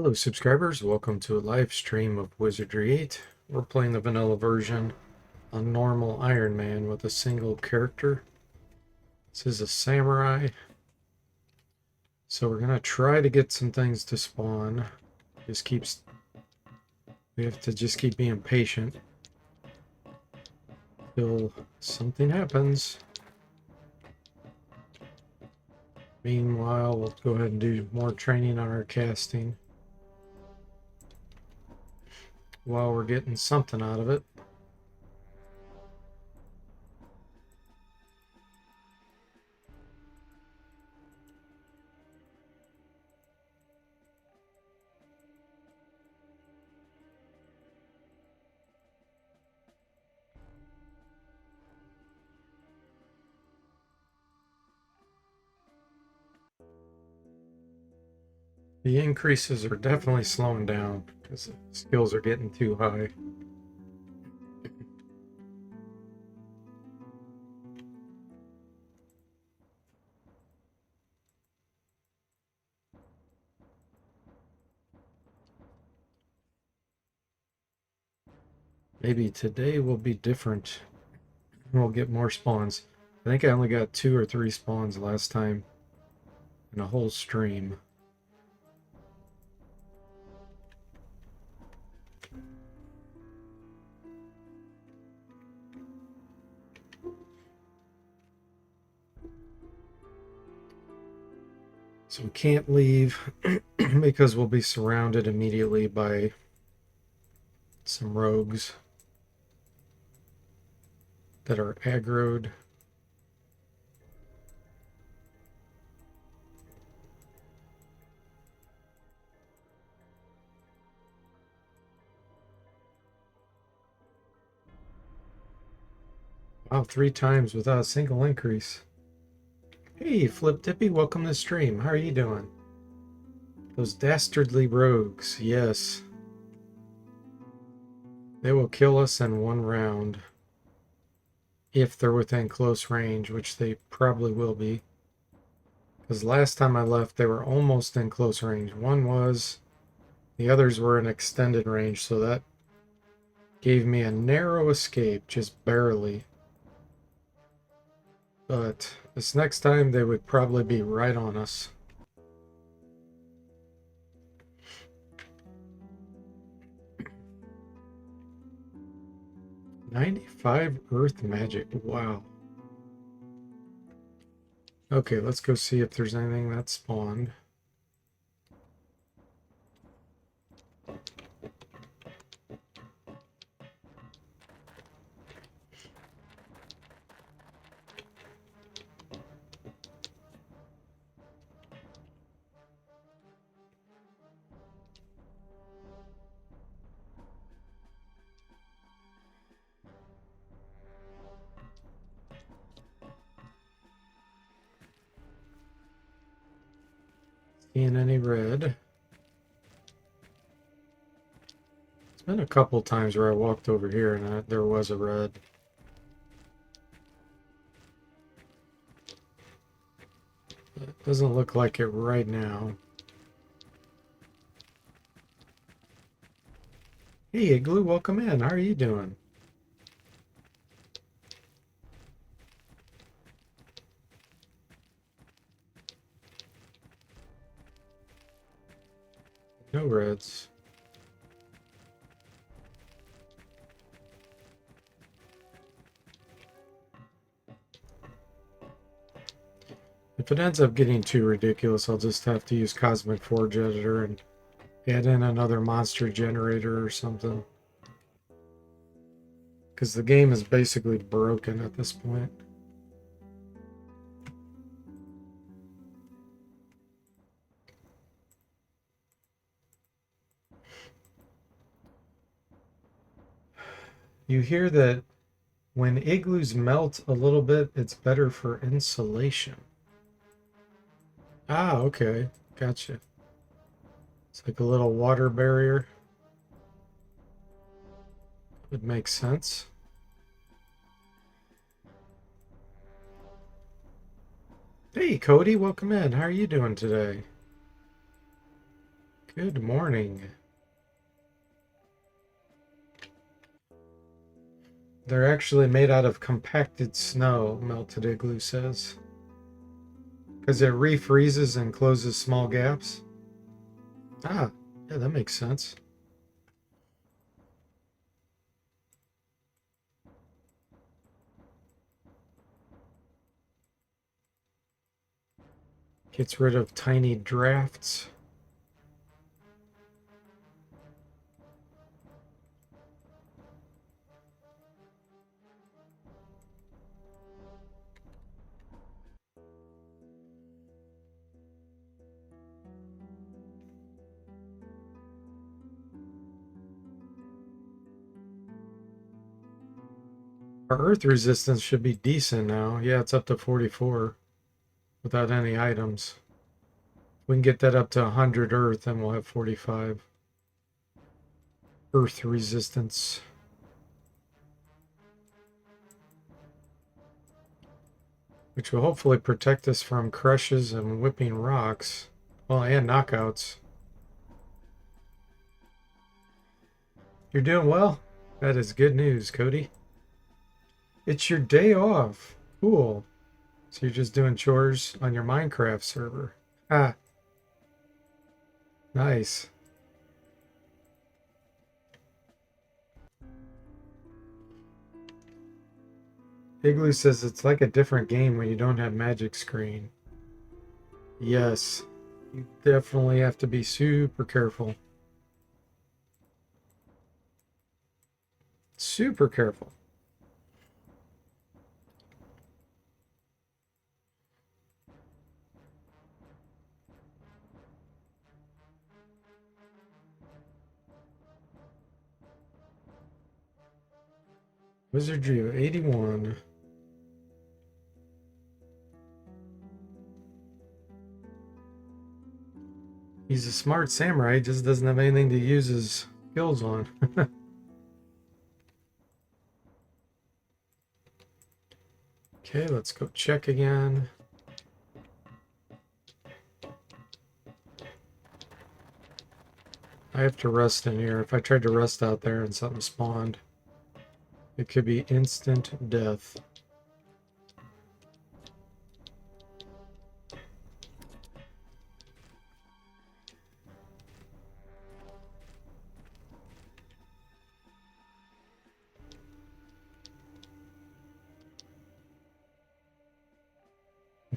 Hello subscribers, welcome to a live stream of Wizardry 8. We're playing the vanilla version on normal Iron Man with a single character. This is a samurai. So we're going to try to get some things to spawn. We have to just keep being patient till something happens. Meanwhile, we'll go ahead and do more training on our casting while we're getting something out of it. The increases are definitely slowing down because the skills are getting too high. Maybe today will be different. We'll get more spawns. I think I only got 2 or 3 spawns last time in a whole stream. So we can't leave because we'll be surrounded immediately by some rogues that are aggroed. Wow, 3 times without a single increase. Hey, Flip Dippy, welcome to the stream. How are you doing? Those dastardly rogues, yes. They will kill us in 1 round. If they're within close range, which they probably will be. Because last time I left, they were almost in close range. One was, the others were in extended range, so that gave me a narrow escape, just barely. But this next time, they would probably be right on us. "95 Earth Magic, wow. Okay, let's go see if there's anything that spawned. Seeing any red? It's been a couple times where I walked over here and there was a red. It doesn't look like it right now. Hey, Igloo, welcome in. How are you doing? No reds. If it ends up getting too ridiculous, I'll just have to use Cosmic Forge Editor and add in another monster generator or something. Because the game is basically broken at this point. You hear that when igloos melt a little bit, it's better for insulation. Ah, okay. Gotcha. It's like a little water barrier. Would make sense. Hey, Cody, welcome in. How are you doing today? Good morning. They're actually made out of compacted snow, Melted Igloo says. Because it refreezes and closes small gaps. Ah, yeah, that makes sense. Gets rid of tiny drafts. Our earth resistance should be decent now. Yeah, it's up to 44 without any items. We can get that up to 100 earth and we'll have 45 earth resistance. Which will hopefully protect us from crushes and whipping rocks. Well, and knockouts. You're doing well. That is good news, Cody. It's your day off. Cool. So you're just doing chores on your Minecraft server. Ah, nice. Igloo says it's like a different game when you don't have magic screen. Yes, you definitely have to be super careful. Super careful. Wizardry of 81. He's a smart samurai, just doesn't have anything to use his skills on. Okay, let's go check again. I have to rest in here. If I tried to rest out there and something spawned, it could be instant death.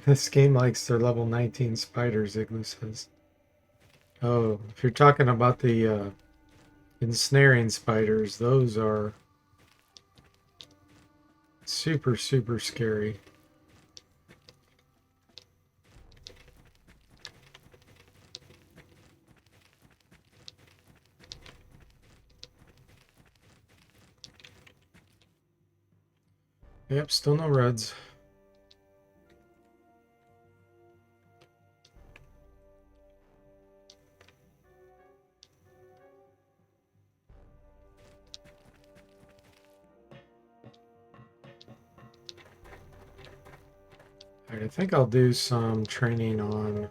This game likes their level 19 spiders, Igloo says. Oh, if you're talking about the ensnaring spiders, those are super, super scary. Yep, still no reds. All right, I think I'll do some training on.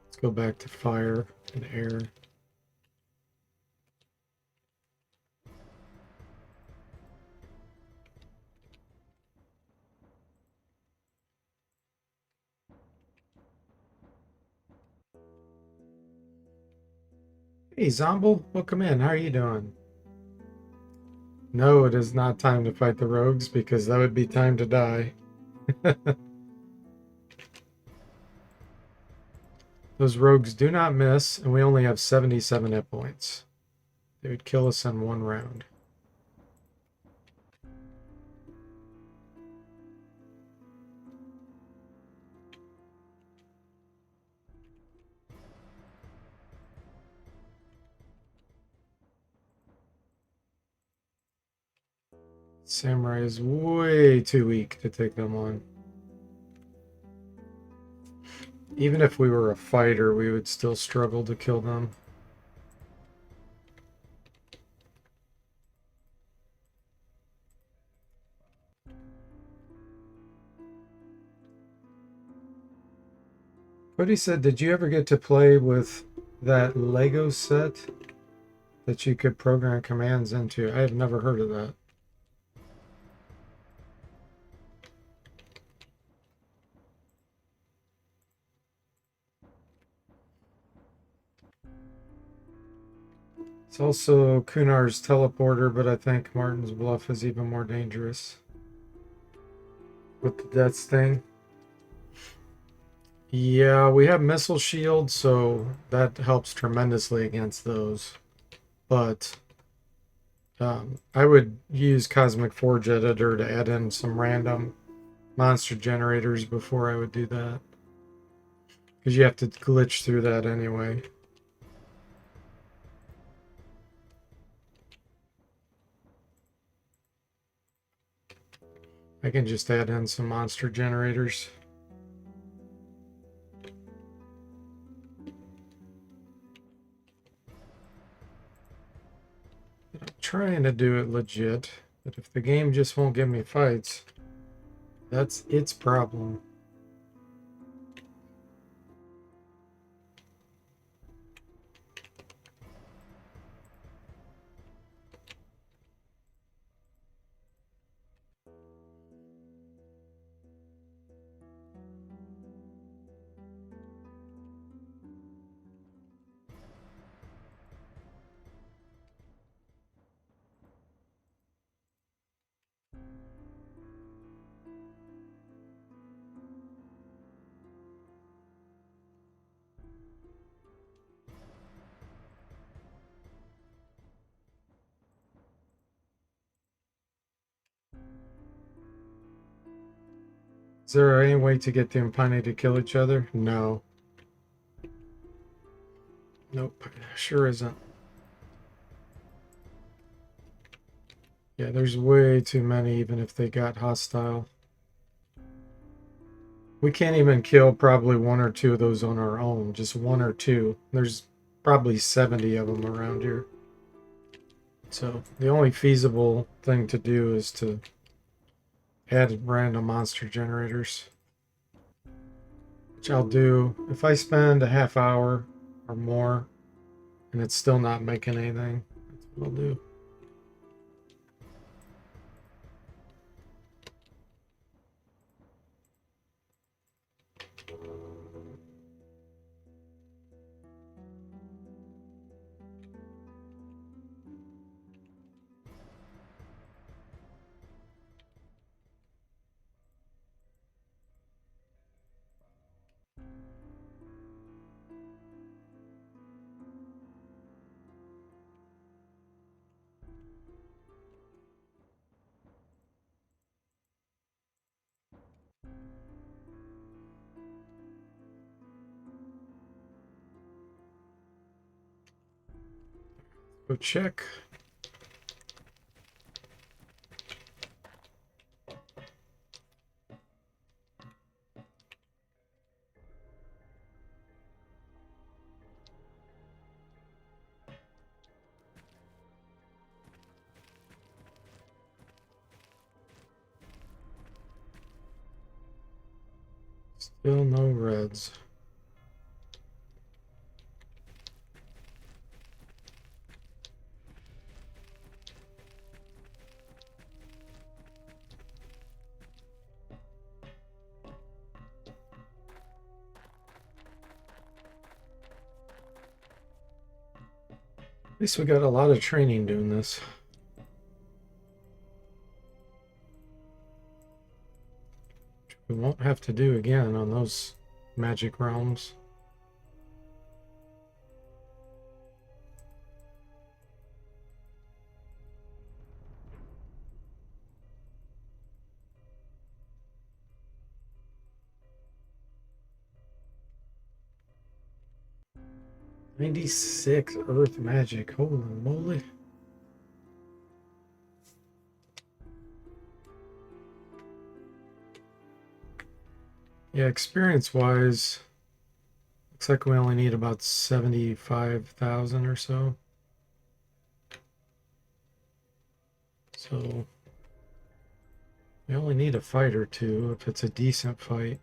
Let's go back to fire and air. Hey, Zomble, welcome in. How are you doing? No, it is not time to fight the rogues because that would be time to die. Those rogues do not miss, and we only have 77 hit points. They would kill us in one round. Samurai is way too weak to take them on. Even if we were a fighter, we would still struggle to kill them. Cody said, did you ever get to play with that Lego set that you could program commands into. I have never heard of that. It's also Kunar's teleporter, but I think Martin's Bluff is even more dangerous with the death sting. Yeah, we have missile shield, so that helps tremendously against those. But I would use Cosmic Forge Editor to add in some random monster generators before I would do that. Because you have to glitch through that anyway. I can just add in some monster generators. I'm trying to do it legit, but if the game just won't give me fights, that's its problem. Is there any way to get the Impani to kill each other? No. Nope. Sure isn't. Yeah, there's way too many, even if they got hostile. We can't even kill probably one or two of those on our own. Just one or two. There's probably 70 of them around here. So the only feasible thing to do is to add random monster generators. Which I'll do if I spend a half hour or more and it's still not making anything. That's what I'll do. Go check. Still no reds. At least we got a lot of training doing this. We won't have to do again on those magic realms. '96 Earth magic. Holy moly. Yeah, experience-wise, looks like we only need about 75,000 or so. So we only need a fight or two if it's a decent fight.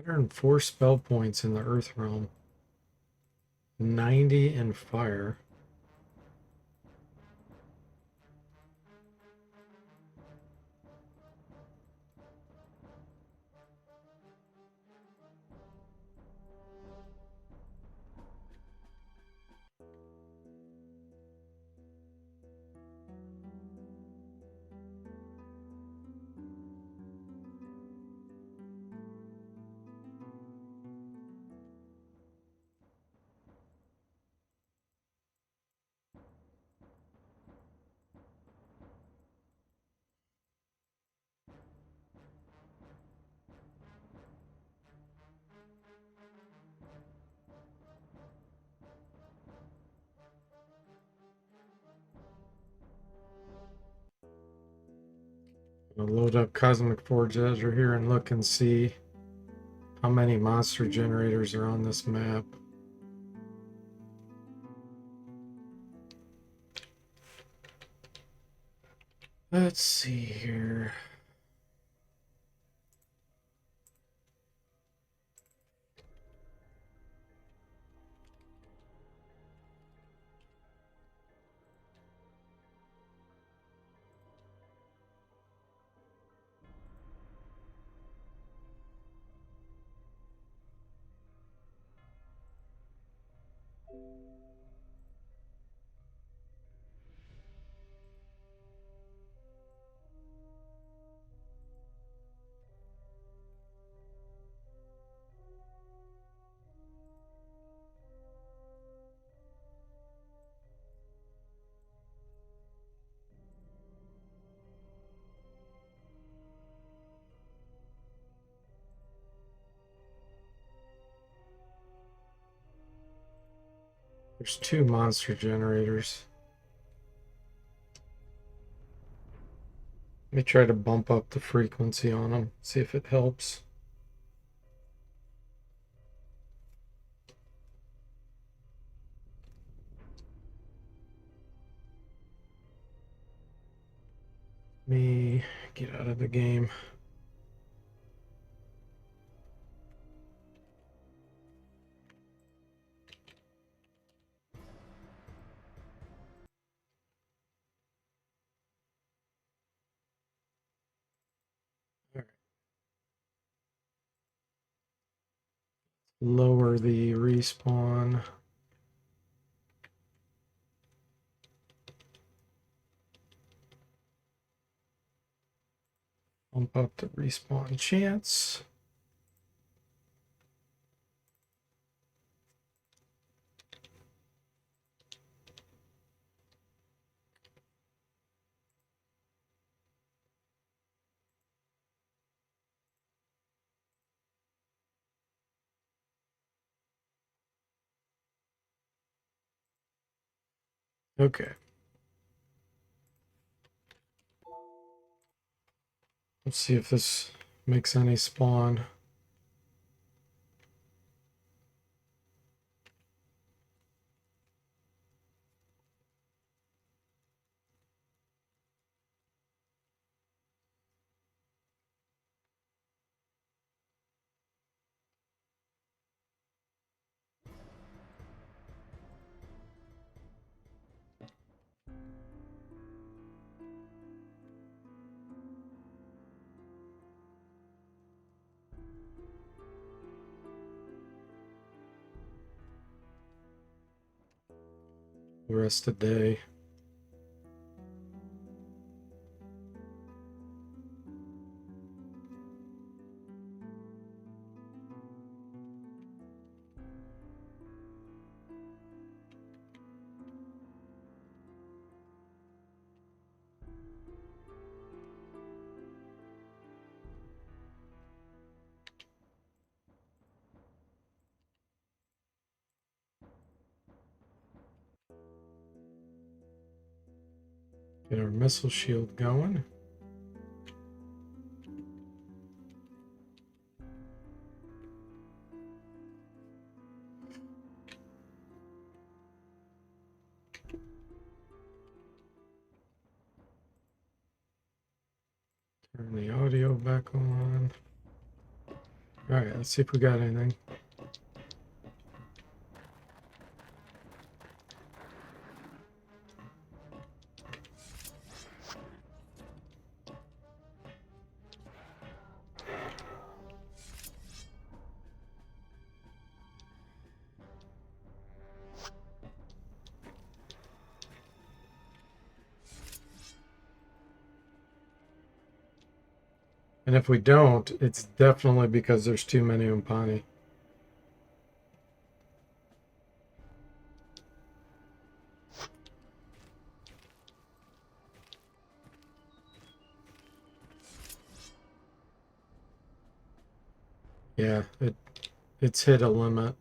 104 spell points in the Earth Realm. 90 in Fire. I'll load up Cosmic Forge Azure here and look and see how many monster generators are on this map. Let's see here. There's 2 monster generators. Let me try to bump up the frequency on them, see if it helps. Let me get out of the game. Lower the respawn. Bump up the respawn chance. Okay. Let's see if this makes any spawn. The rest of the day. Get our missile shield going. Turn the audio back on. Alright, let's see if we got anything. And if we don't, it's definitely because there's too many Umpani. Yeah, it's hit a limit.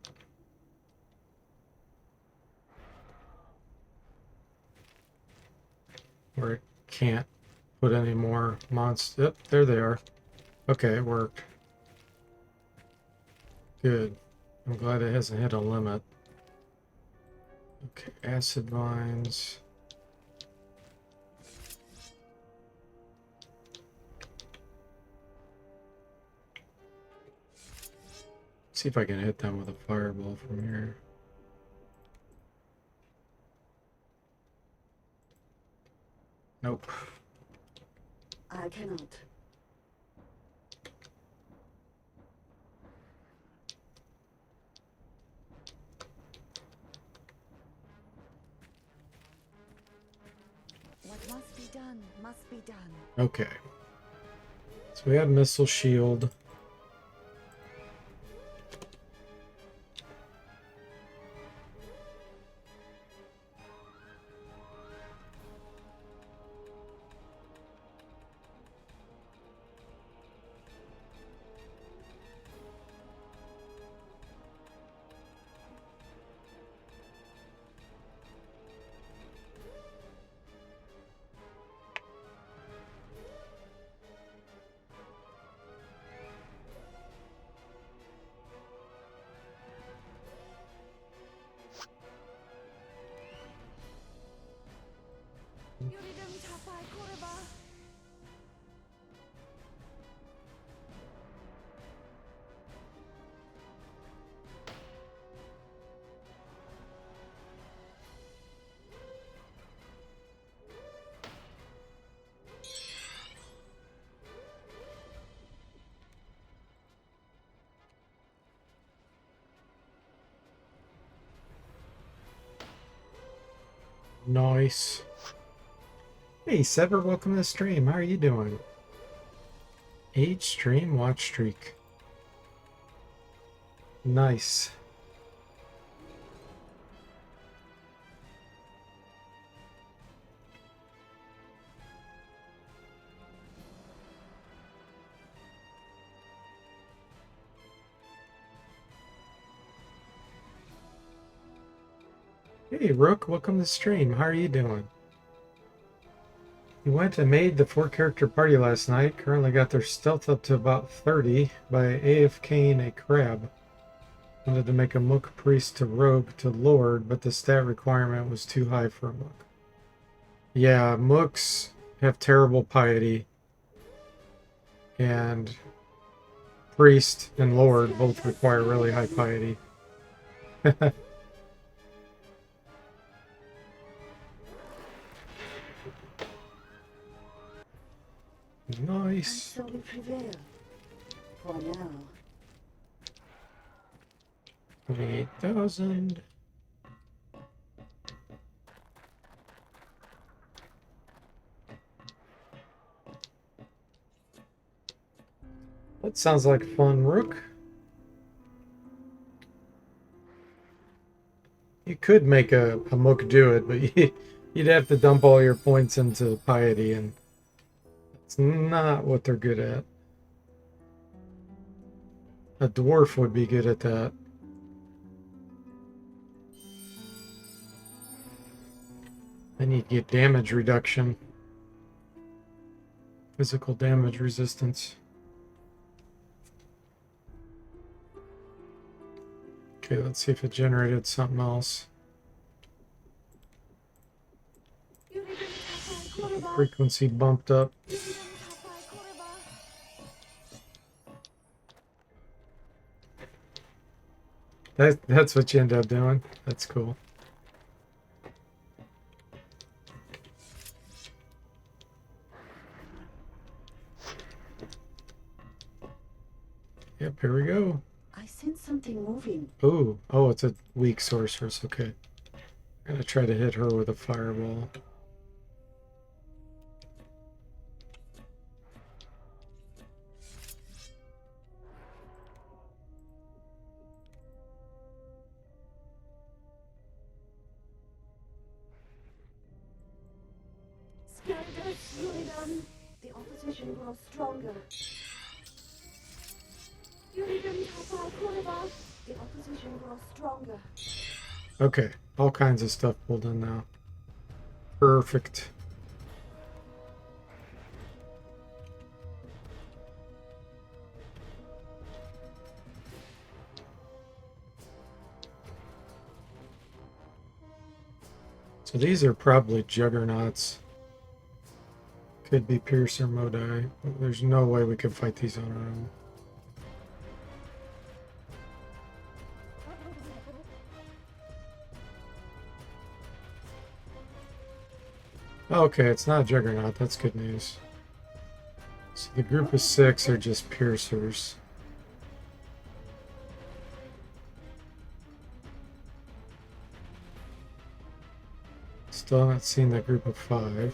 Where it can't put any more monsters. Yep, there they are. Okay, it worked. Good. I'm glad it hasn't hit a limit. Okay, acid vines. See if I can hit them with a fireball from here. Nope. I cannot. What must be done, must be done. Okay. So we have missile shield. Nice. Hey, Sever, welcome to the stream. How are you doing? Age stream watch streak. Nice. Hey, Rook, welcome to the stream. How are you doing? We went and made the 4-character party last night. Currently got their stealth up to about 30 by AFKing a crab. Wanted to make a Mook priest to rogue to lord, but the stat requirement was too high for a Mook. Yeah, Mooks have terrible piety. And priest and lord both require really high piety. Nice. So we prevail. For now. 28,000. That sounds like fun, Rook. You could make a Mook do it, but you'd have to dump all your points into piety, and it's not what they're good at. A dwarf would be good at that. Then you'd get damage reduction. Physical damage resistance. Okay, let's see if it generated something else. Frequency bumped up. That's what you end up doing. That's cool. Yep, here we go. I sense something moving. Oh, it's a weak sorceress. Okay. I'm gonna try to hit her with a fireball. Scandalous Union. The opposition grows stronger. Union Tapa Kurva. The opposition grows stronger. Okay, all kinds of stuff pulled in now. Perfect. So these are probably juggernauts. Could be Piercer Modi. There's no way we could fight these on our own. Okay, it's not a juggernaut. That's good news. So the group of 6 are just piercers. Still not seen the group of 5.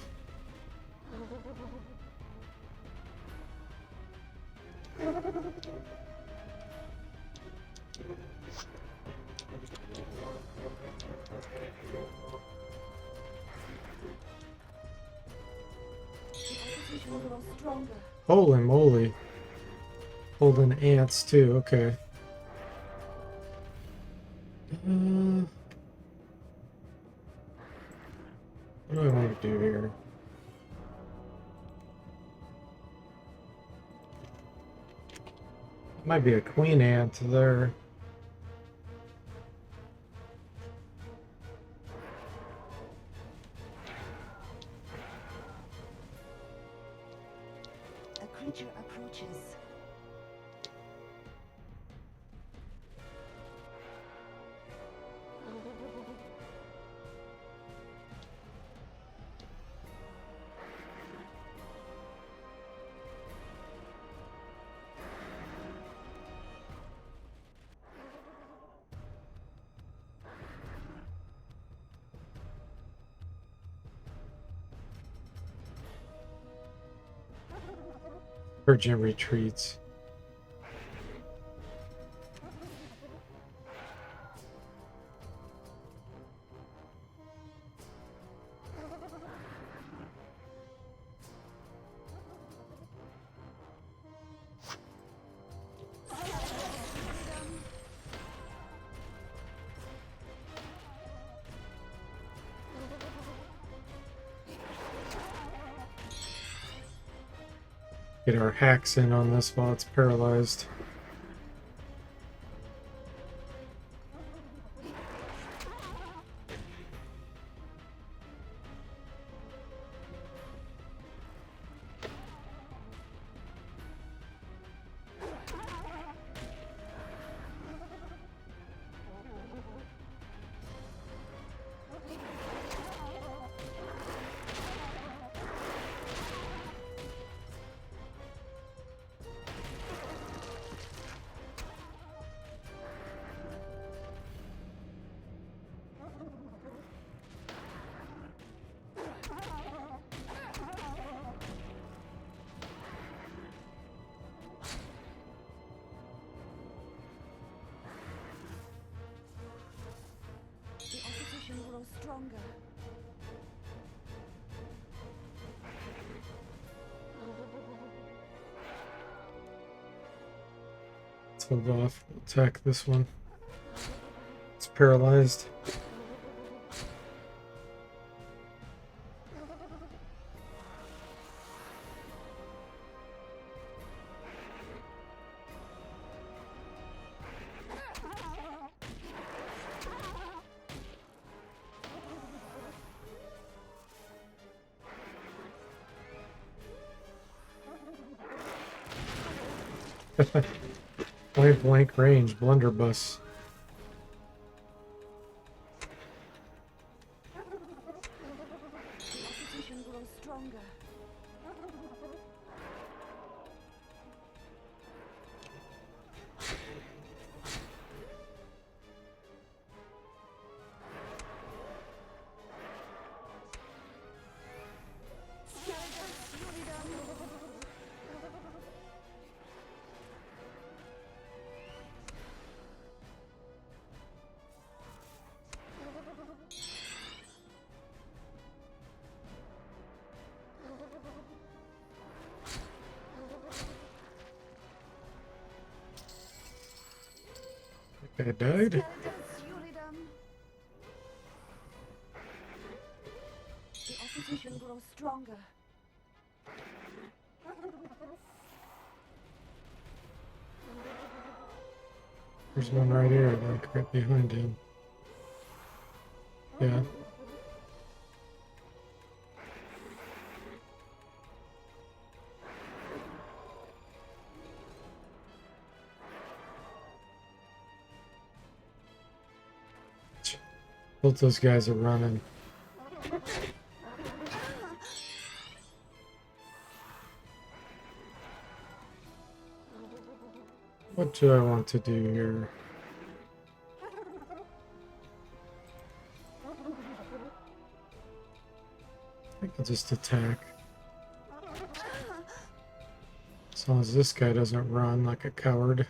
Holy moly. Holding ants too, okay. What do I want to do here? Might be a queen ant there. A creature approaches. Urgent retreats. Get our hacks in on this while it's paralyzed. The opposition grows stronger. Let's hold off. We'll attack this one. It's paralyzed. Point blank range, blunderbuss. stronger. I died. The opposition grows stronger. There's one right here, like right behind him. Yeah. Both those guys are running. What do I want to do here? I think I'll just attack. As long as this guy doesn't run like a coward.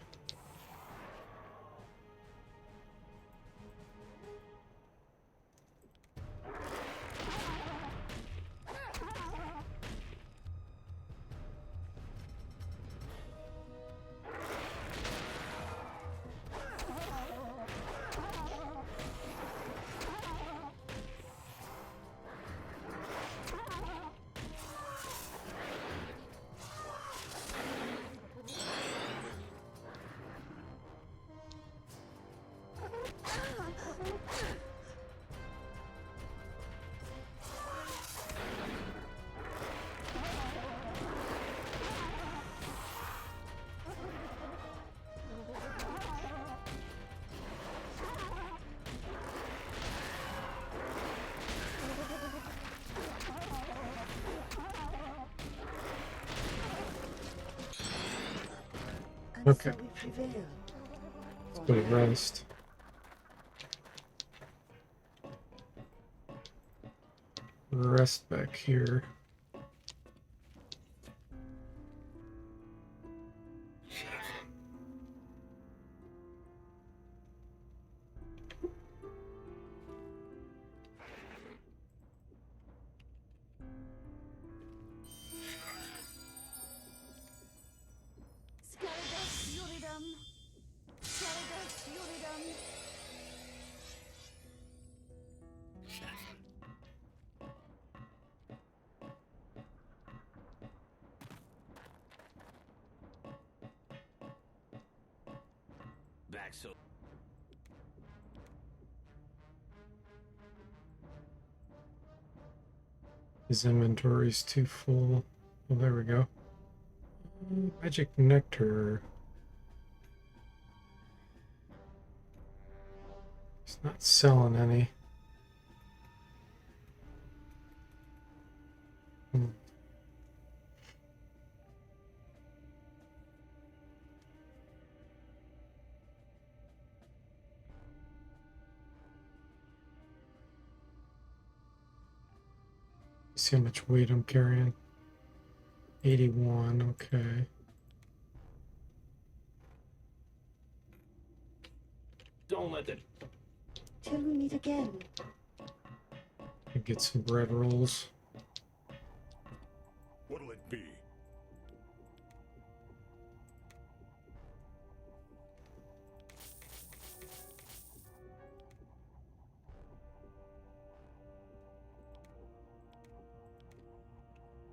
Okay. So we prevail. Let's go to rest. Rest back here. Back so. His inventory's too full. Well, there we go. Magic nectar. He's not selling any. See how much weight I'm carrying. 81, okay. Don't let them. Till we meet again. I get some bread rolls. What'll it be?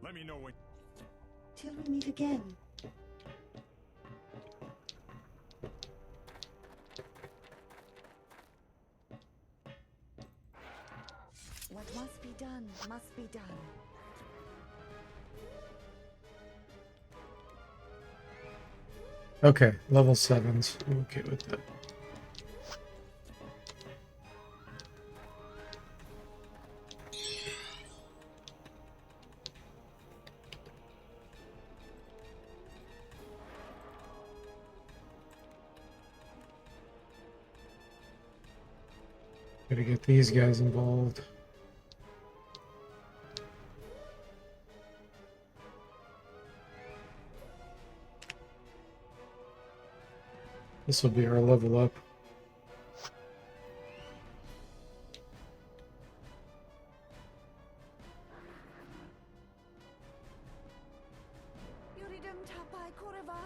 Let me know when. Till we meet again. What must be done, must be done. Okay, level 7s. I'm okay with that. Gotta get these guys involved. This will be our level up. Yuridum tapai kurva.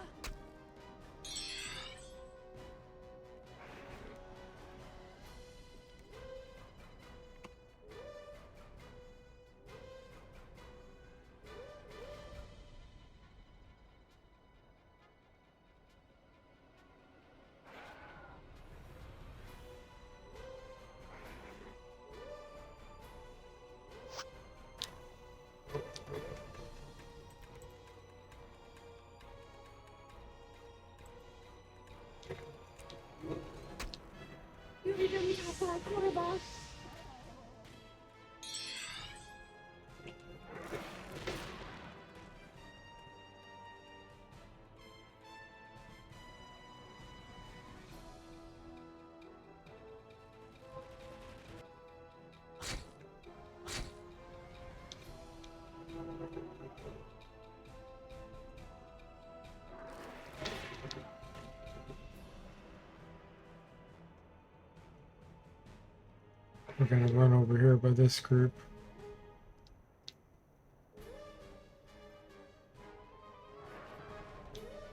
Yuridum tapai kurva. We're gonna run over here by this group.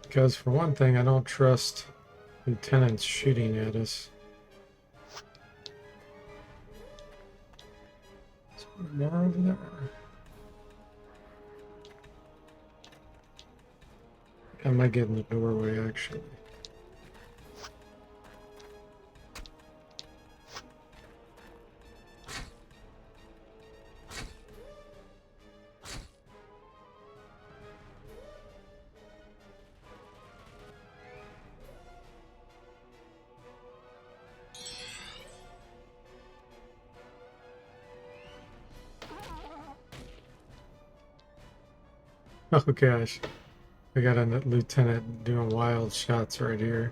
Because for one thing, I don't trust lieutenants shooting at us. Is there more over there? I might get in the doorway actually. Oh gosh, we got a lieutenant doing wild shots right here.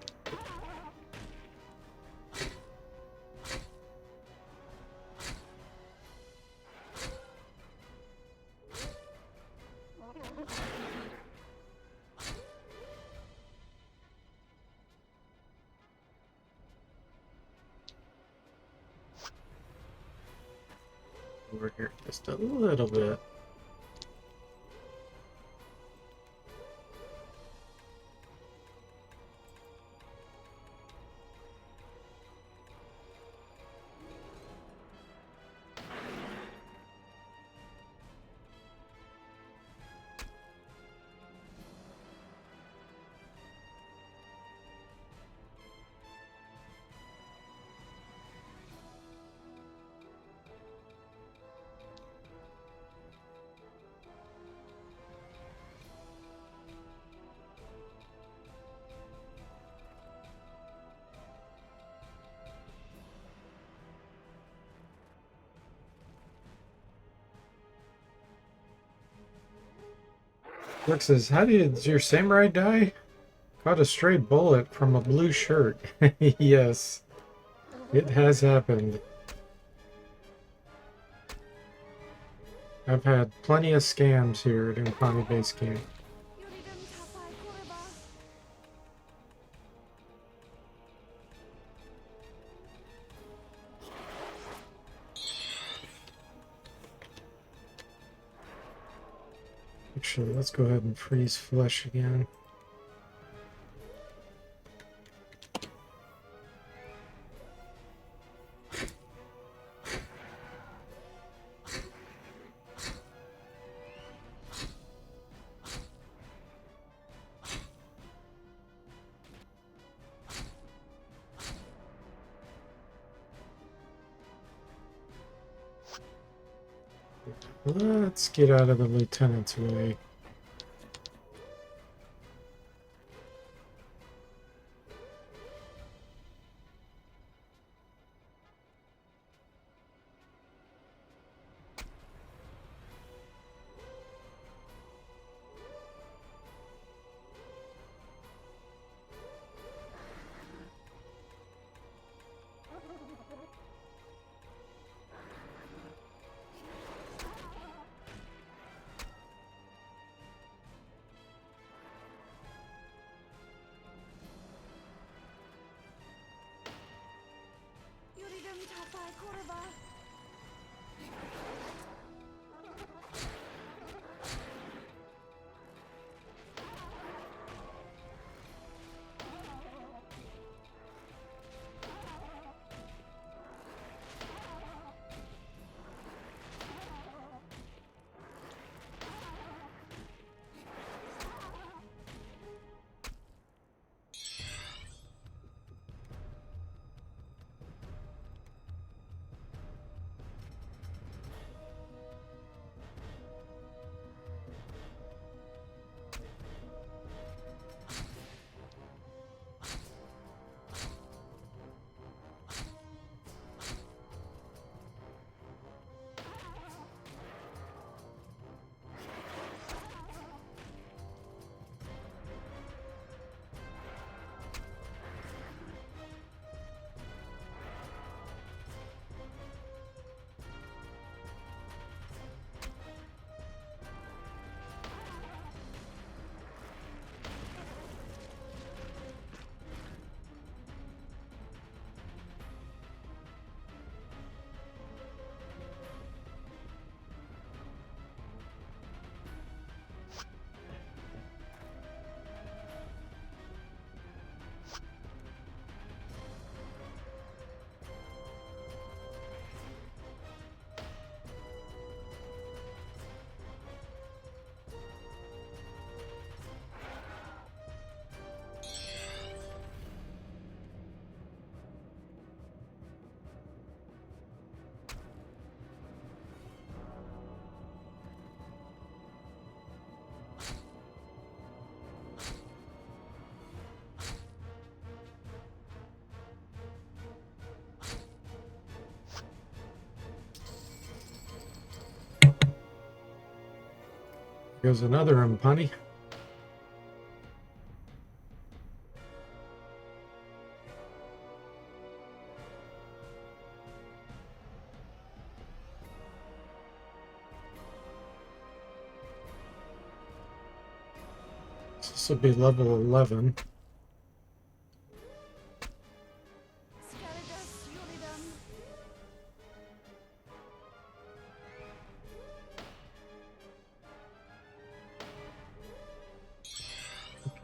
Over here just a little bit. Rick says, how did your samurai die? Caught a stray bullet from a blue shirt. Yes, it has happened. I've had plenty of scams here at Impani Base Camp. Yuridum tapai kurva. Actually, let's go ahead and freeze flesh again. Let's get out of the lieutenant's way. Here's another punny. This will be level 11.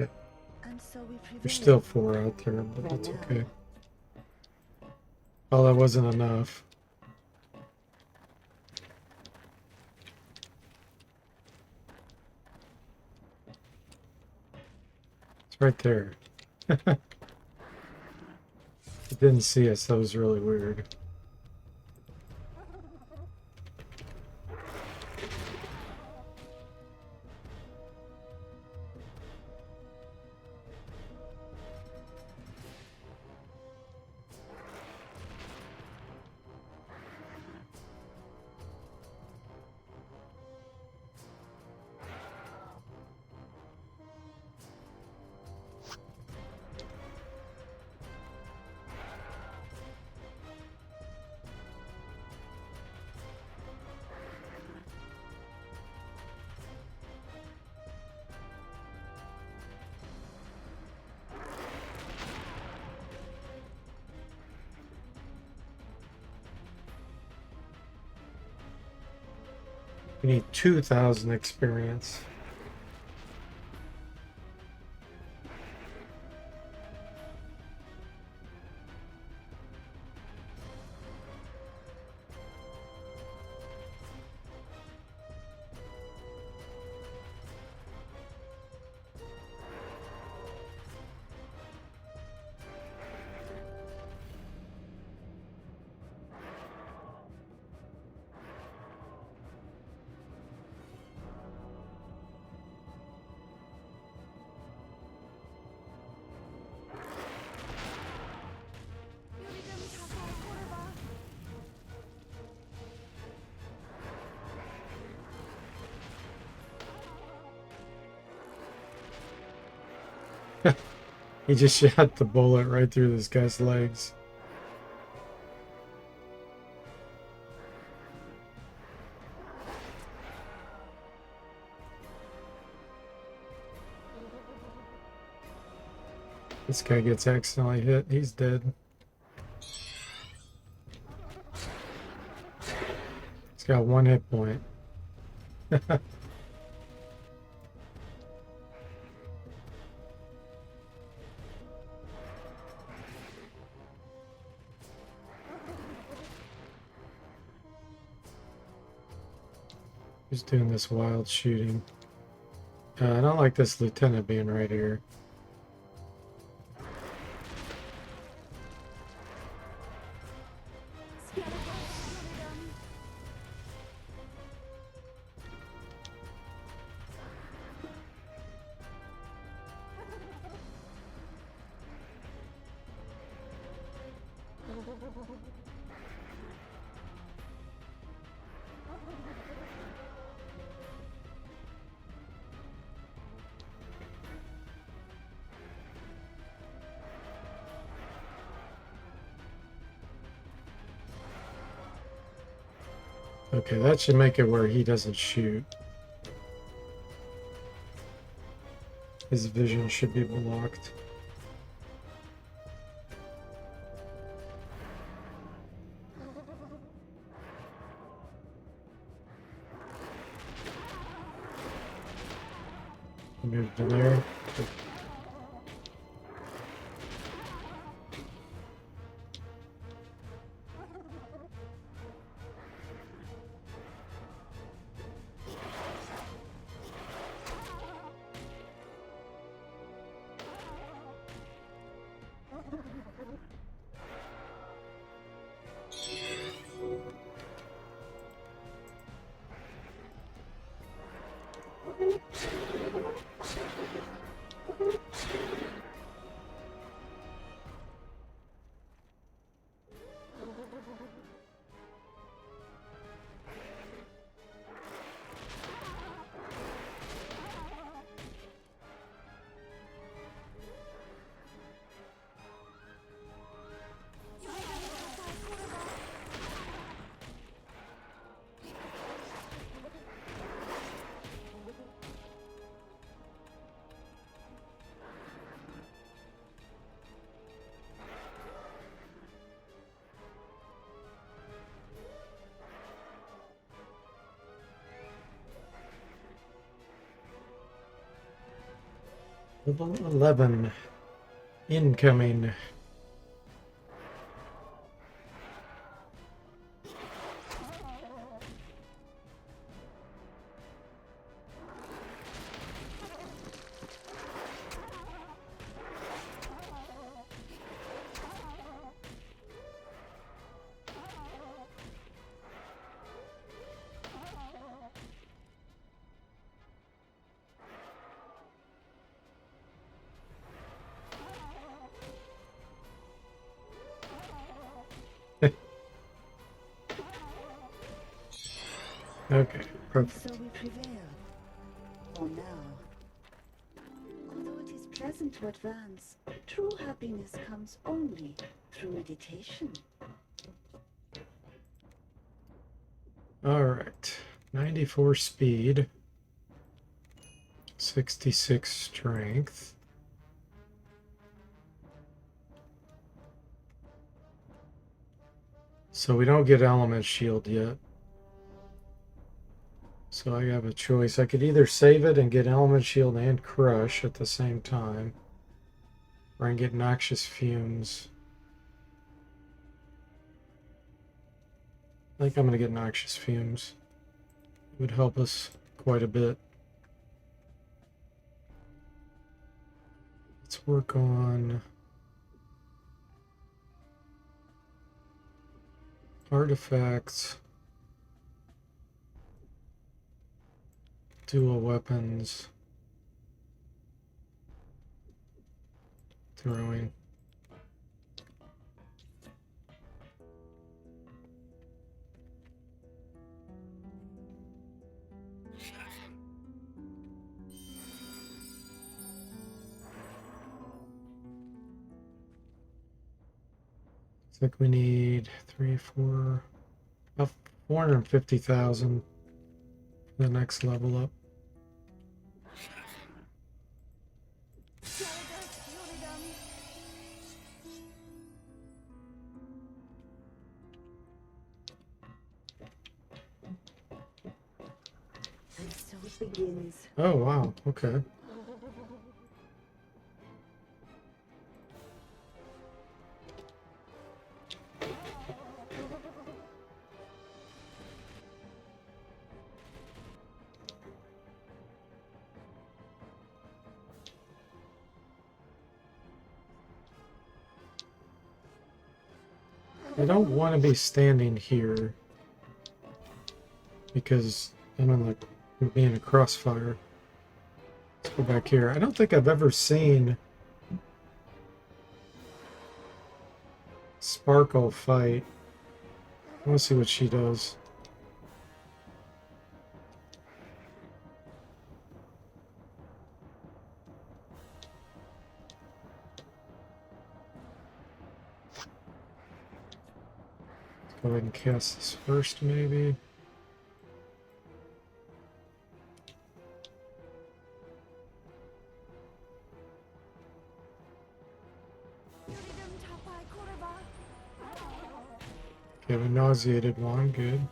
Okay. And so we There's still 4 out there, but that's okay. Oh, that wasn't enough. It's right there. It didn't see us. That was really weird. We need 2,000 experience. He just shot the bullet right through this guy's legs. This guy gets accidentally hit. He's dead. It's got 1 hit point. Who's doing this wild shooting? I don't like this lieutenant being right here. Okay, that should make it where he doesn't shoot. His vision should be blocked. Move to there. Level 11. Incoming. Okay, perfect. So we prevail. For now. Although it is pleasant to advance, true happiness comes only through meditation. All right. 94 speed. 66 strength. So we don't get element shield yet. So I have a choice. I could either save it and get element shield and crush at the same time, or I can get noxious fumes. I think I'm going to get noxious fumes. It would help us quite a bit. Let's work on artifacts, dual weapons, throwing. Looks like we need 450,000 for the next level up. And so it begins. Oh, wow. Okay. I don't want to be standing here because I'm in the being a crossfire. Let's go back here. I don't think I've ever seen Sparkle fight. I want to see what she does. Let's go ahead and cast this first, maybe. Okay, the nauseated one, good.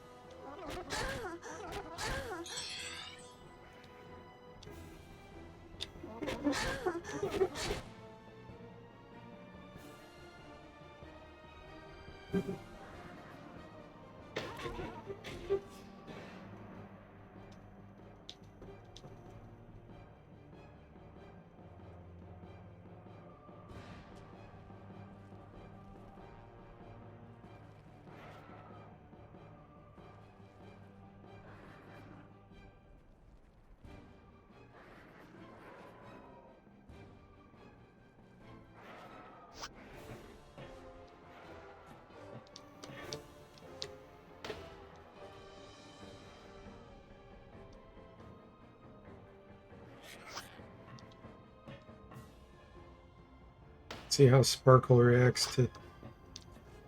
See how Sparkle reacts to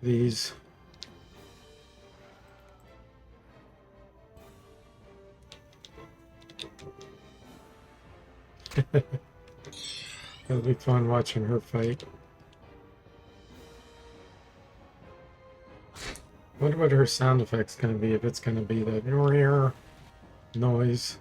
these. It'll be fun watching her fight. Wonder what her sound effect's gonna be, if it's gonna be that noise.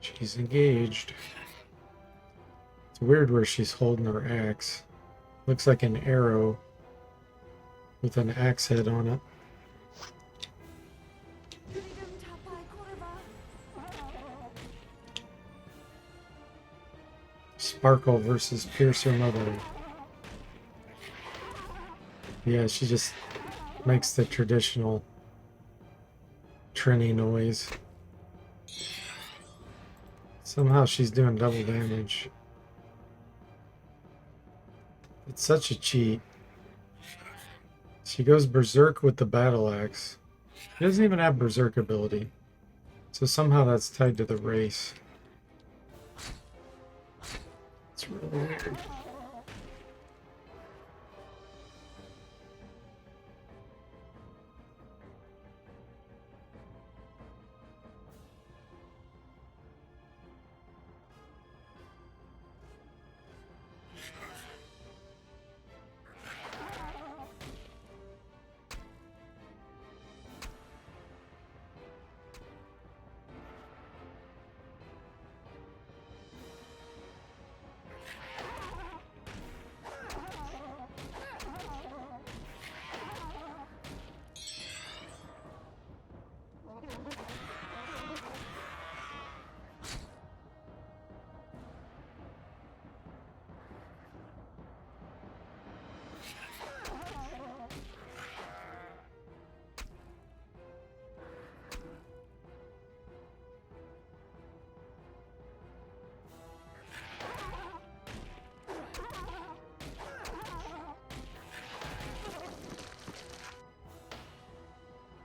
She's engaged. It's weird where she's holding her axe. Looks like an arrow with an axe head on it. Sparkle versus Piercer Mother. Yeah, she just makes the traditional Trini noise. Somehow she's doing double damage. It's such a cheat. She goes berserk with the battle axe. She doesn't even have berserk ability. So somehow that's tied to the race. It's really weird.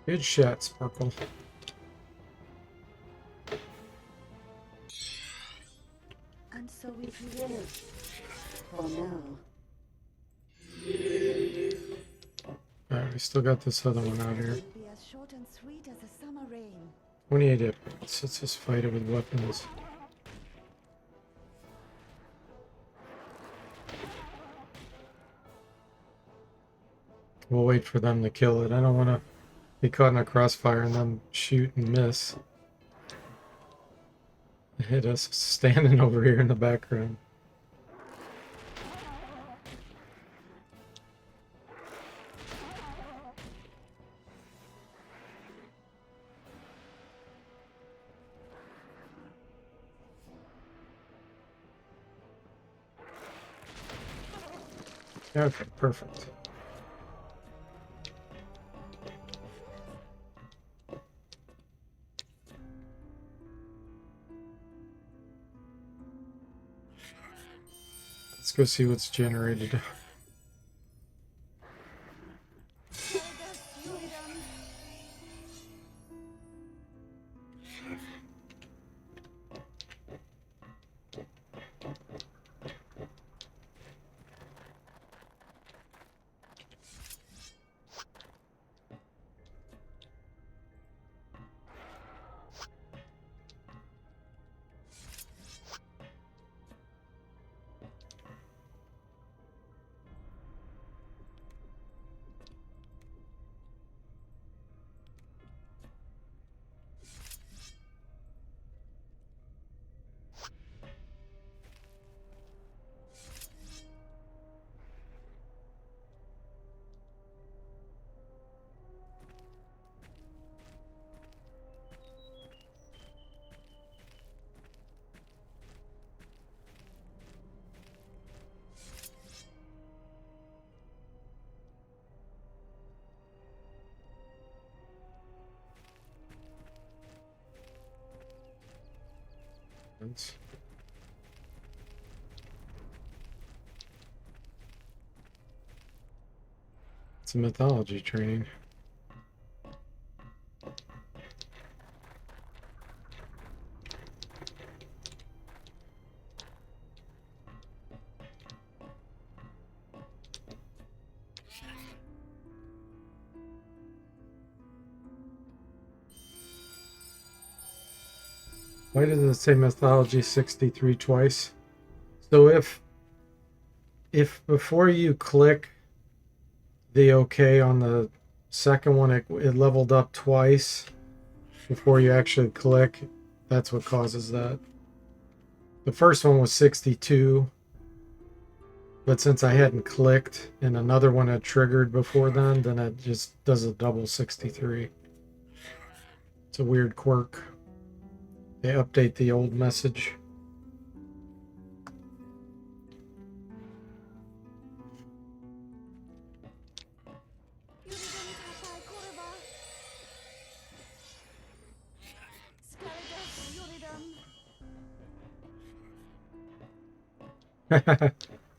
Good shot, Sparkle. And so it lives. For now. Alright, we still got this other one out here. Will be as short and sweet as a summer rain. 28 hit points. Let's just fight it with weapons. We'll wait for them to kill it. I don't want to be caught in a crossfire and then shoot and miss. Hit us standing over here in the background. Okay, perfect. Let's go see what's generated. It's a mythology training. Why does it say mythology 63 twice? So if before you click the OK on the second one, it leveled up twice before you actually click, that's what causes that. The first one was 62, but since I hadn't clicked and another one had triggered before then it just does a double 63. It's a weird quirk. They update the old message.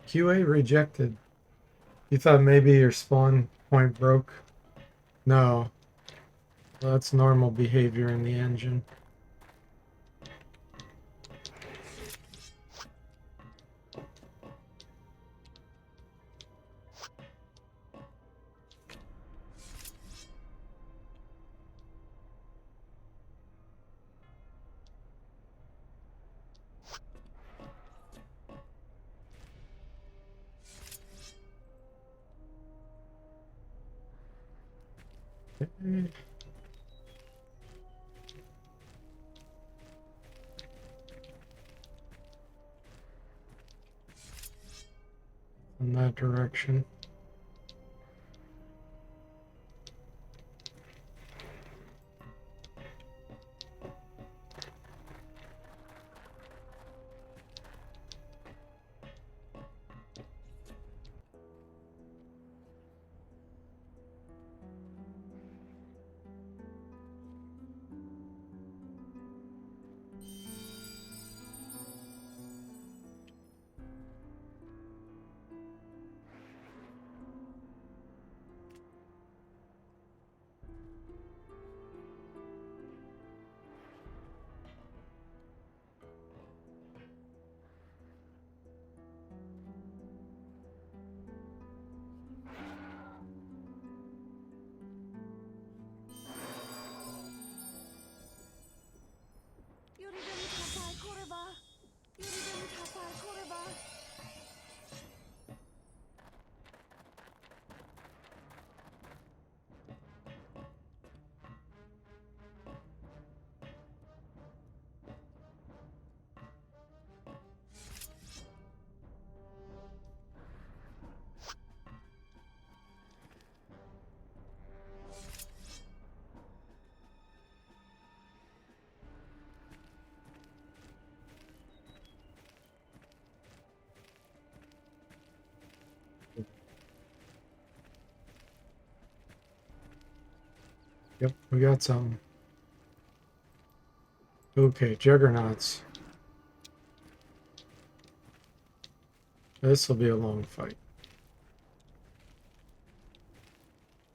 QA rejected. You thought maybe your spawn point broke? No. Well, that's normal behavior in the engine. In that direction. Yep, we got some. Okay, juggernauts. This will be a long fight.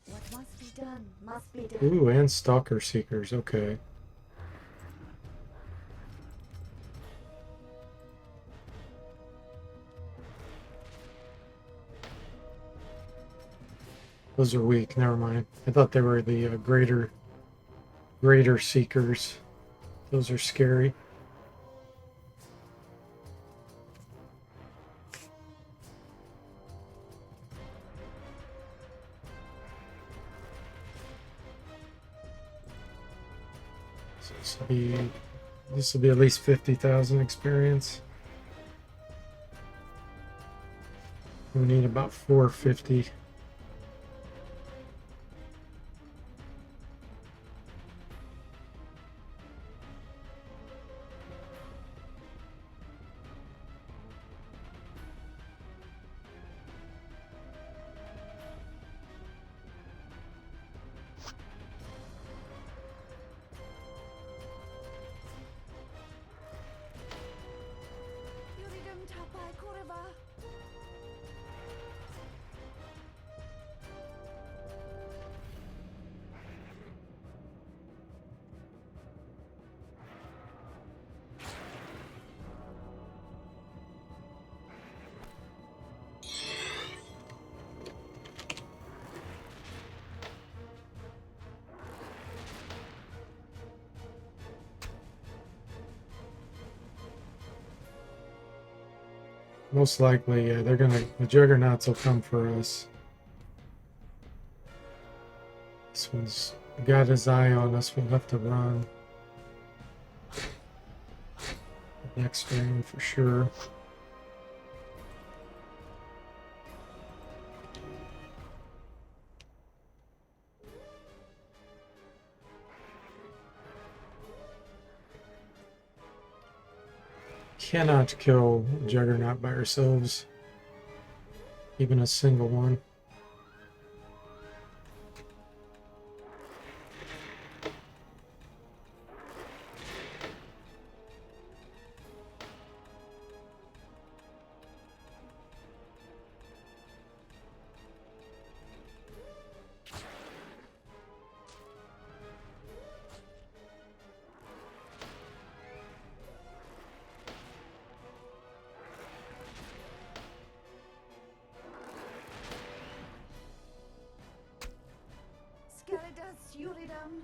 What must be done must be done. Ooh, and stalker seekers. Okay. Those are weak. Never mind. I thought they were the greater seekers. Those are scary. So this will be at least 50,000 experience. We need about 450. Yuridum tapai kurva. Most likely, yeah, the juggernauts will come for us. This one's got his eye on us. We'll have to run. Next round for sure. Cannot kill Juggernaut by ourselves. Even a single one. Skeletas yuridum.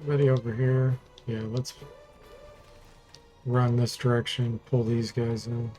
Anybody over here? Yeah, let's run this direction, pull these guys in.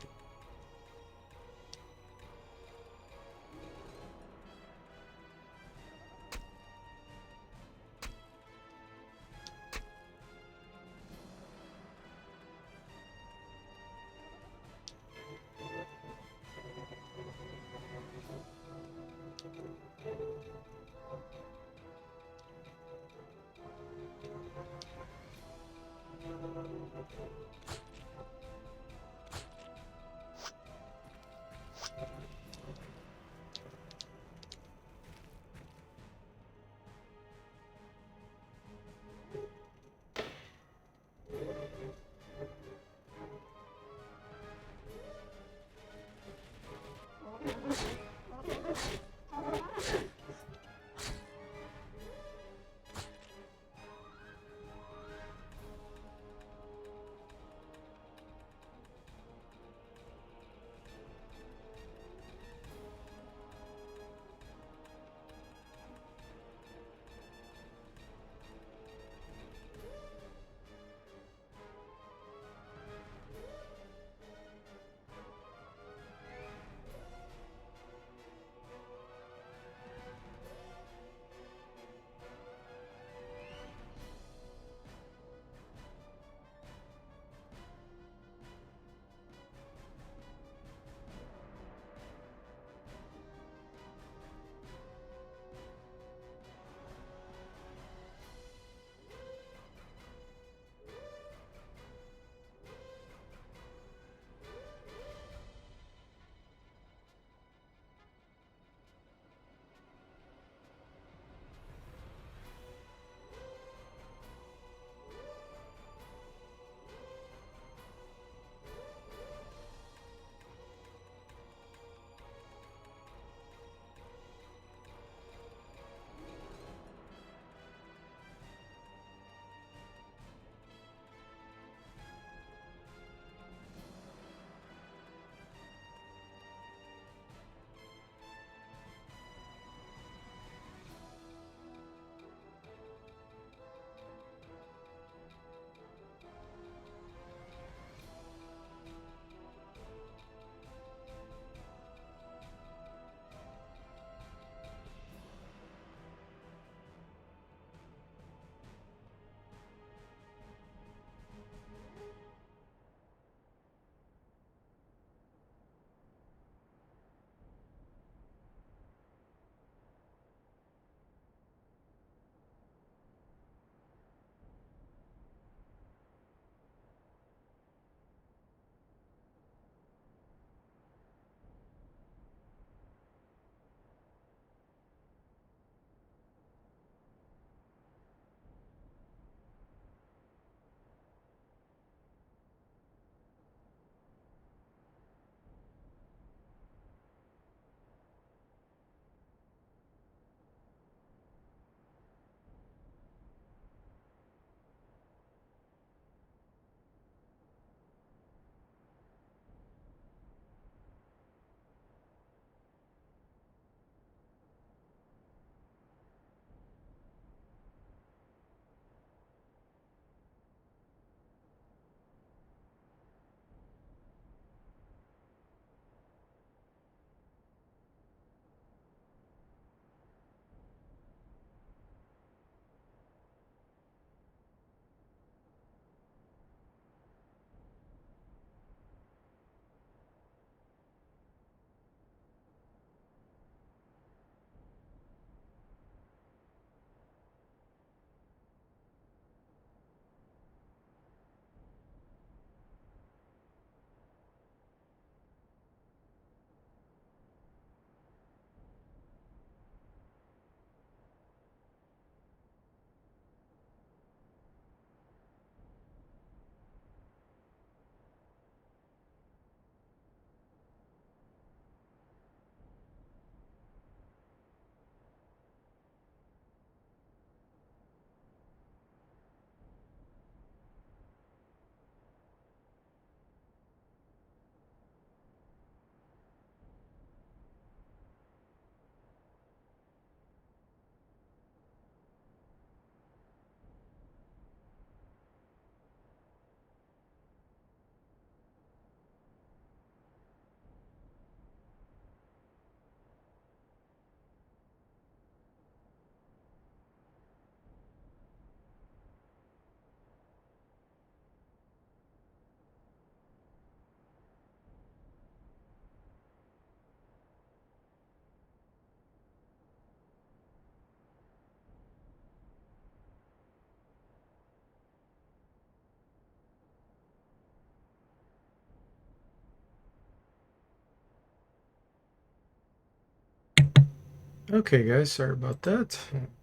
Okay, guys, sorry about that.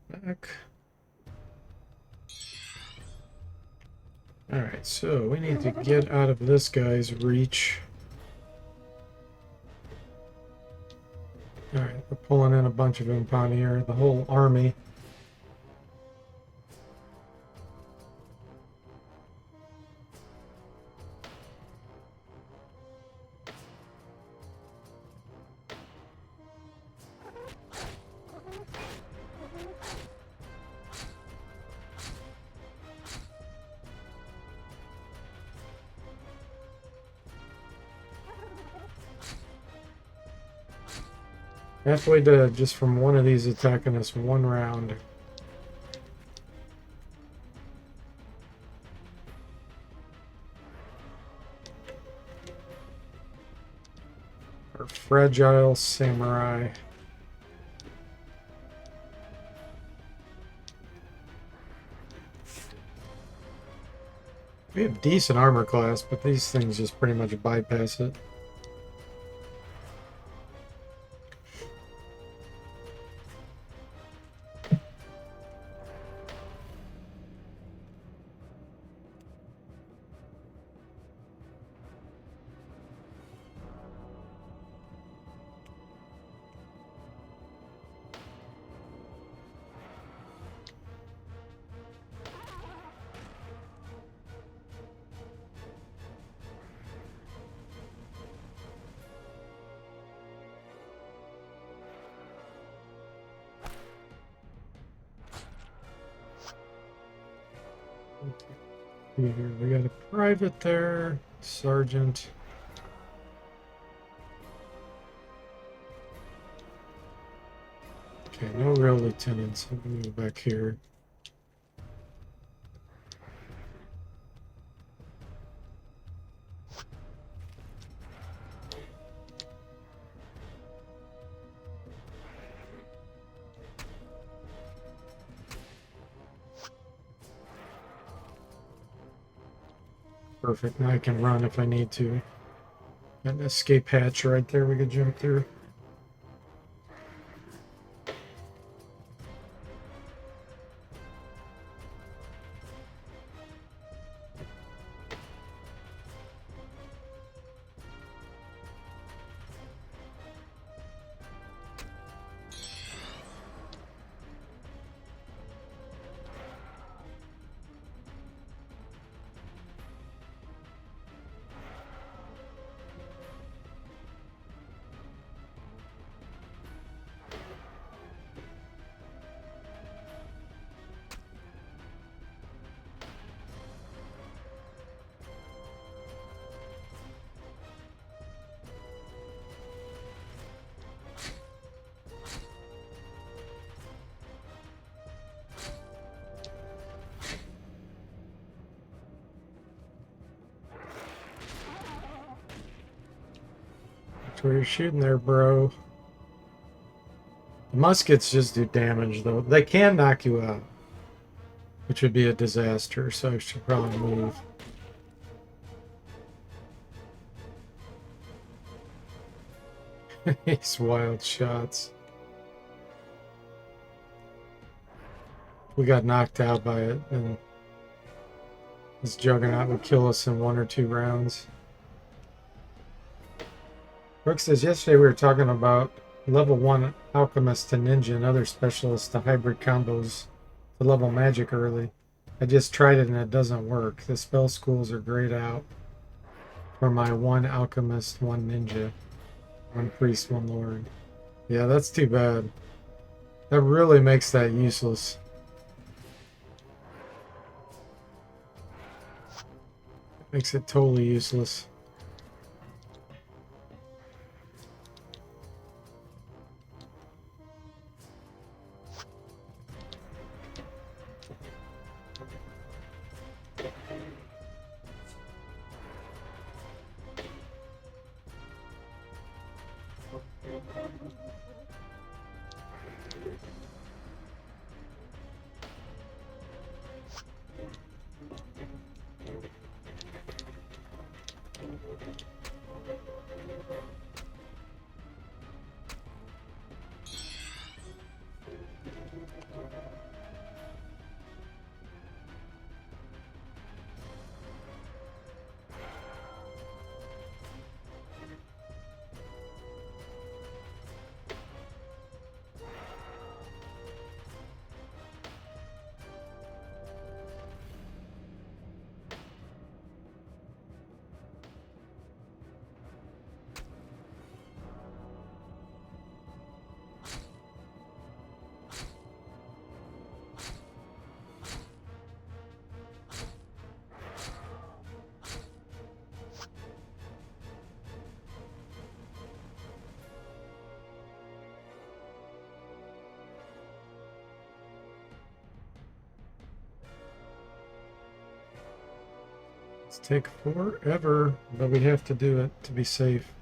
Back. Alright, so we need to get out of this guy's reach. Alright, we're pulling in a bunch of impound here, the whole army. Halfway dead just from one of these attacking us one round. Our fragile samurai. We have decent armor class, but these things just pretty much bypass it. Here, we got a private there, sergeant. Okay, no real lieutenants. I'm gonna move back here. Perfect. Now I can run if I need to. Got an escape hatch right there we could jump through. That's where you're shooting there, bro. The muskets just do damage, though. They can knock you out, which would be a disaster, so I should probably move. These wild shots. We got knocked out by it, and this juggernaut would kill us in 1 or 2 rounds. Brooks says, yesterday we were talking about level 1 alchemist to ninja and other specialists to hybrid combos to level magic early. I just tried it and it doesn't work. The spell schools are grayed out for my 1 alchemist, 1 ninja, 1 priest, 1 lord. Yeah, that's too bad. That really makes that useless. Makes it totally useless. It's take forever, but we have to do it to be safe.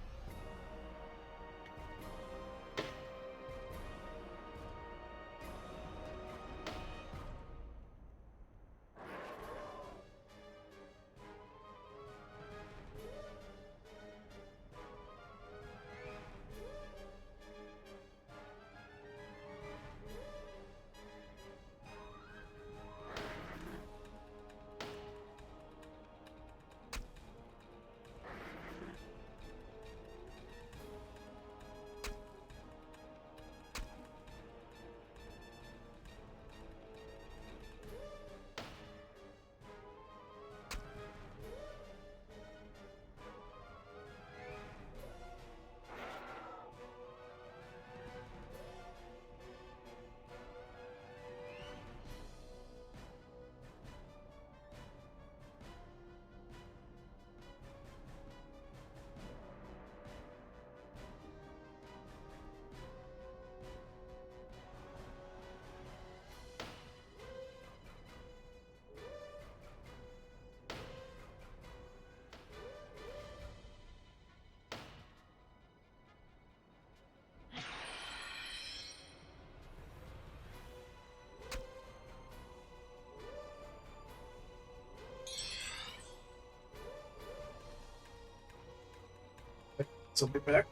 So I'll be back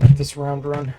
at this round run.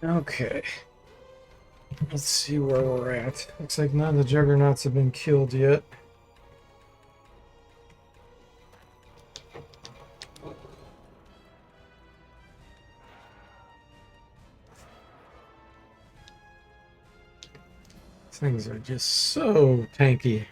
Okay. Let's see where we're at. Looks like none of the juggernauts have been killed yet. Things are just so tanky.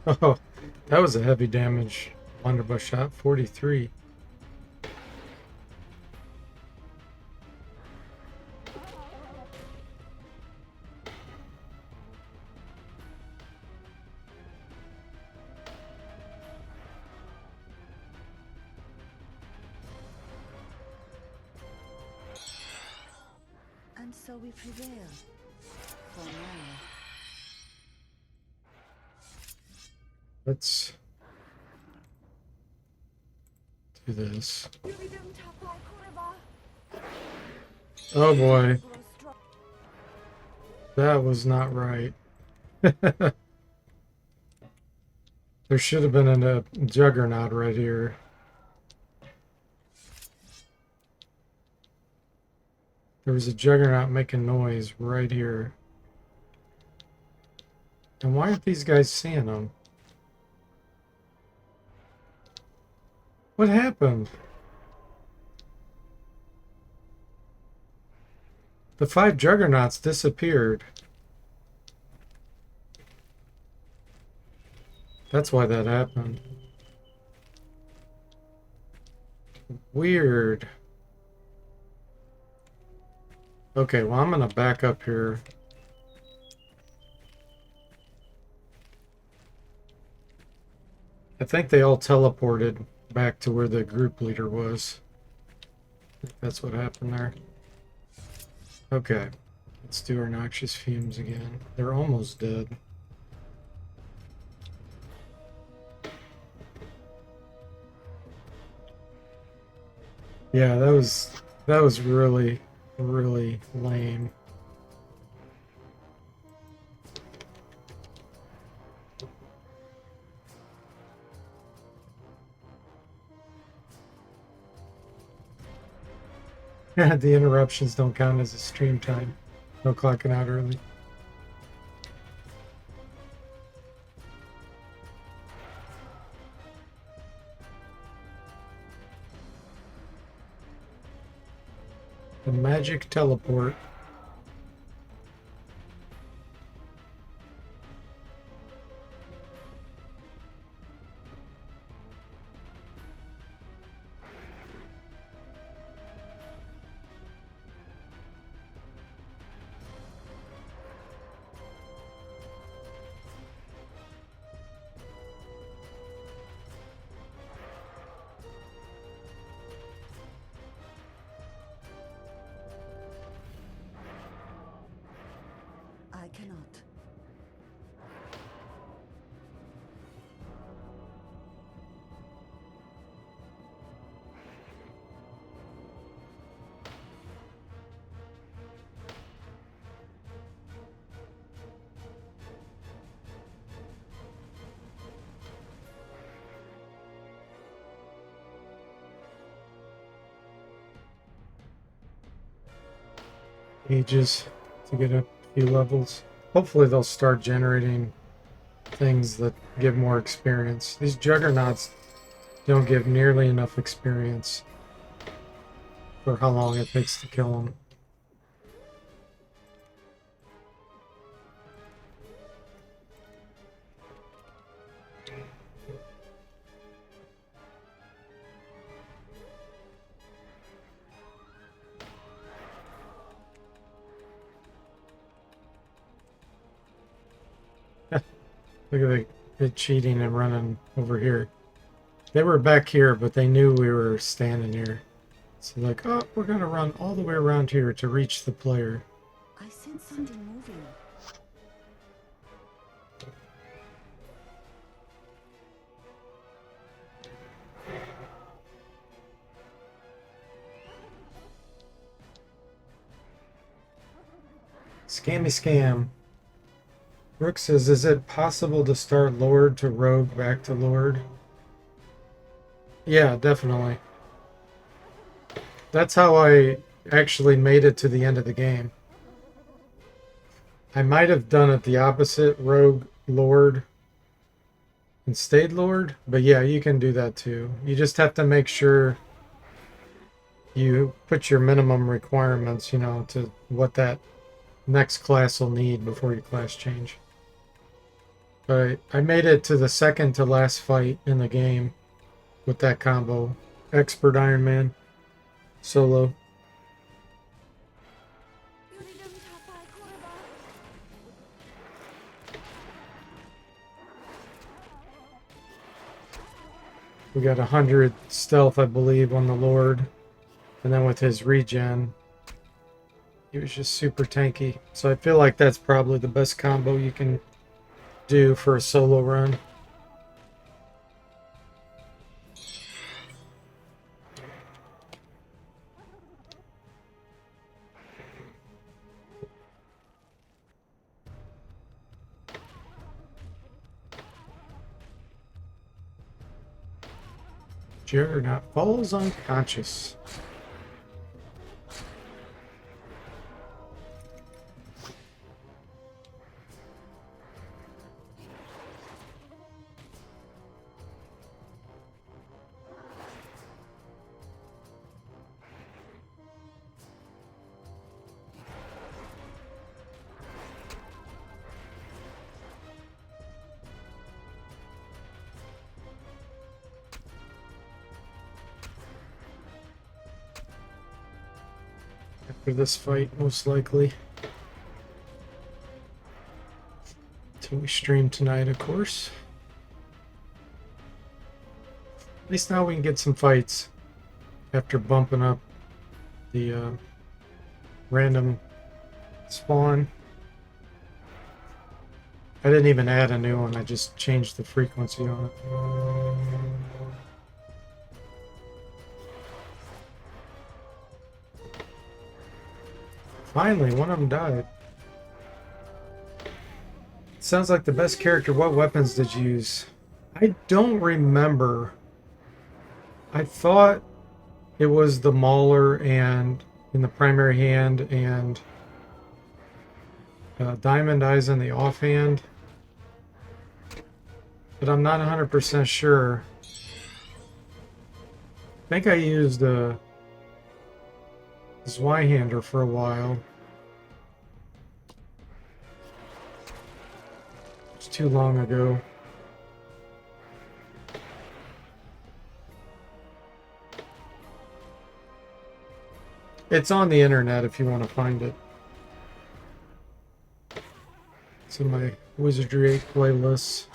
Oh, that was a heavy damage. Blunderbuss shot 43. And so we prevail. For now. Let's do this. Oh boy. That was not right. There should have been a juggernaut right here. There was a juggernaut making noise right here. And why aren't these guys seeing them? What happened? The 5 juggernauts disappeared. That's why that happened. Weird. Okay, well, I'm gonna back up here. I think they all teleported back to where the group leader was. I think that's what happened there. Okay, let's do our noxious fumes again. They're almost dead. Yeah, that was really, really lame. The interruptions don't count as a stream time. No clocking out early. The magic teleport. I cannot. Ages to get a few levels. Hopefully they'll start generating things that give more experience. These juggernauts don't give nearly enough experience for how long it takes to kill them. Look at it cheating and running over here. They were back here, but they knew we were standing here. So like, oh, we're gonna run all the way around here to reach the player. I sense something moving. Scammy scam. Rook says, is it possible to start Lord to Rogue back to Lord? Yeah, definitely. That's how I actually made it to the end of the game. I might have done it the opposite, Rogue, Lord, and stayed Lord. But yeah, you can do that too. You just have to make sure you put your minimum requirements, you know, to what that next class will need before you class change. But I made it to the second to last fight in the game with that combo. Expert Iron Man, solo. We got 100 stealth, I believe, on the Lord. And then with his regen, he was just super tanky. So I feel like that's probably the best combo you can do for a solo run. Juggernaut falls unconscious. After this fight, most likely. Till we stream tonight, of course. At least now we can get some fights after bumping up the random spawn. I didn't even add a new one, I just changed the frequency on it. Finally, one of them died. Sounds like the best character. What weapons did you use? I don't remember. I thought it was the Mauler and in the primary hand and Diamond Eyes in the offhand. But I'm not 100% sure. I think I used Zweihander for a while. It's too long ago. It's on the internet if you want to find it. It's in my Wizardry 8 playlists.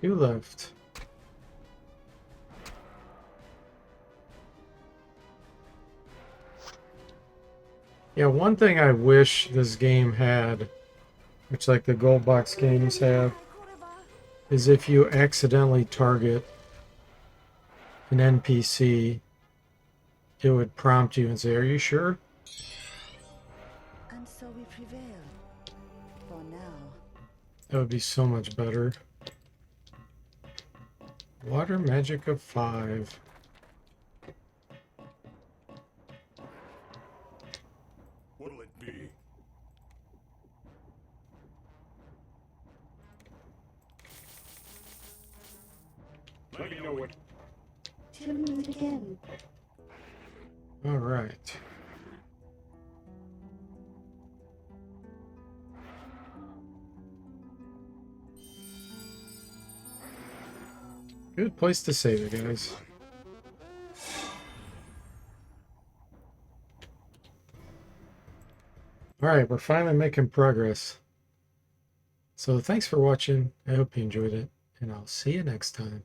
2 left. Yeah, one thing I wish this game had, which like the gold box games have, is if you accidentally target an NPC, it would prompt you and say, "Are you sure?" And so we prevail. For now. That would be so much better. Water magic of 5. What'll it be? Let me know what. Till we meet again. All right. Good place to save it, guys. All right, we're finally making progress. So thanks for watching. I hope you enjoyed it, and I'll see you next time.